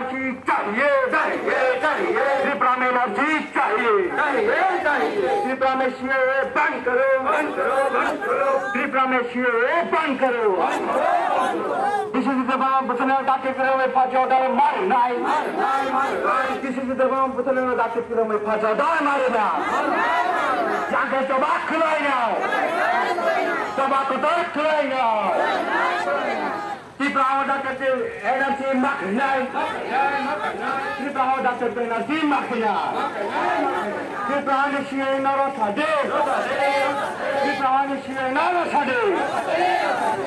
energy चाहिए त्रिपुरा में energy चाहिए त्रिपुरा में सीएए बंद करो त्रिपुरा में सीएए बंद करो किसी से दबाव बचने डाके करो में फांसी डाल मार नहीं किसी से दबाव बचने डाके करो में फांसी डाल मारे ना जाके तबाह खिलाएगा तबाह को तो खिलाएगा त्रिपुरा डाके एनर्जी मख नहीं त्रिपुरा डाके एनर्जी मख नहीं त्रिपुरा ने सीएए नारा साधे त्रिपुरा ने सीएए नारा साधे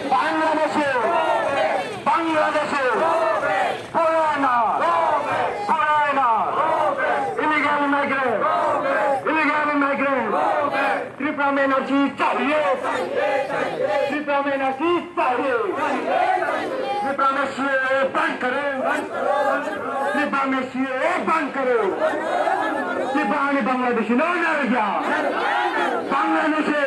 बांग्लादेशे illegal migrant त्रिपुरा में एनर्जी चाहिए त्रिपुरा में एनर्जी चाहिए त्रिपुरा में सीएए बंद करो त्रिपुरा में सीएए बंद करो त्रिपुरा ने बांग्लादेश न गया बांग्लादेशे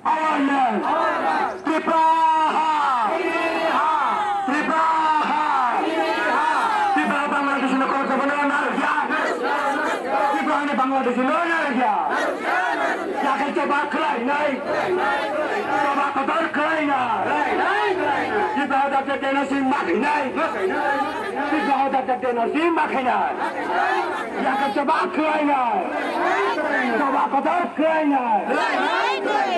our land त्रिपुरा बांग्लादेश ने कौन सा बनाया ना क्या त्रिपुरा ने बांग्लादेश लो ना क्या क्या के चबा खलाई नहीं चबा कदर खलाई ना त्रिपुरा दाते तेना सिम माखी नहीं त्रिपुरा दाते तेना सिम माखी नहीं क्या के चबा खलाई ना चबा कदर खलाई ना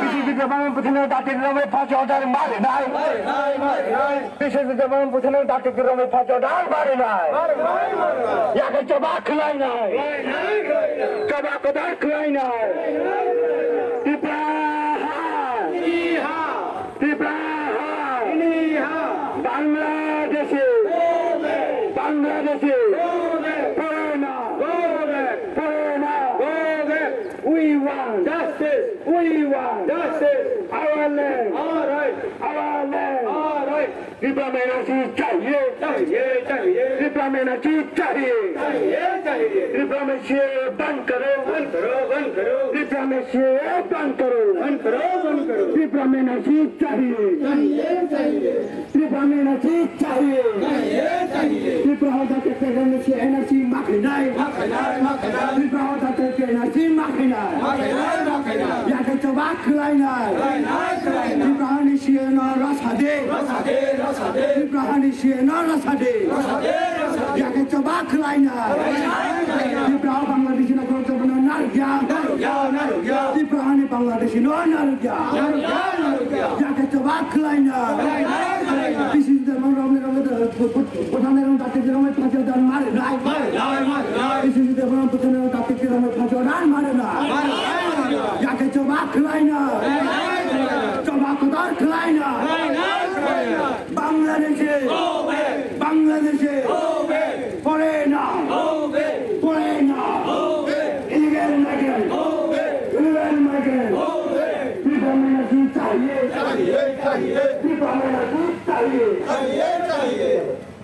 किसी से जबान पूछने डाटे गिरों में फांसी डाल मारे नहीं किसी से जबान पूछने डाटे गिरों में फांसी डाल मारे नहीं या के चबा खिलाई नहीं चबा कदर खिलाई नहीं Tripura Bangladesh we want justice our land Tripura में एनर्जी चाहिए त्रिपुरा में एनर्जी चाहिए त्रिपुरा में सीएए बंद करो त्रिपुरा में सीएए बंद करो त्रिपुरा में एनर्जी चाहिए त्रिपुरा में एनर्जी चाहिए त्रिपुरा जाके एनर्जी माखिनाई त्रिपुरा जाके एनर्जी माखिनाई याके चबा खिलाइनाई त्रिपुरा नि सीएए न रसादे त्रिपुरा नि सीएए न रसादे याके चबा खिलाइनाई त्रिपुरा बांग्लादेश न कौन सा बना नारगिया त्रिपुरा नि बांग्लादेश न नारगिया याके चबा खिलाइनाई किसी से रंग पठाने रंग डाके गिरों में फांसी डाल मारे नहीं किसी से रंग पठाने रंग डाके गिरों में फांसी डाल मारे नहीं याके चबा खिलाइनाई चबा कदर खिलाइनाई बांग्लादेशे foreigner illegal migrant त्रिपुरा में एनर्जी चाहिए त्रिपुरा में एनर्जी चाहिए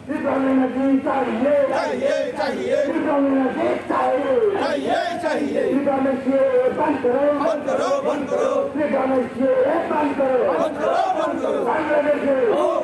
त्रिपुरा में एनर्जी चाहिए त्रिपुरा में एनर्जी चाहिए त्रिपुरा में सीएए बंद करो त्रिपुरा में सीएए बंद करो बांग्लादेश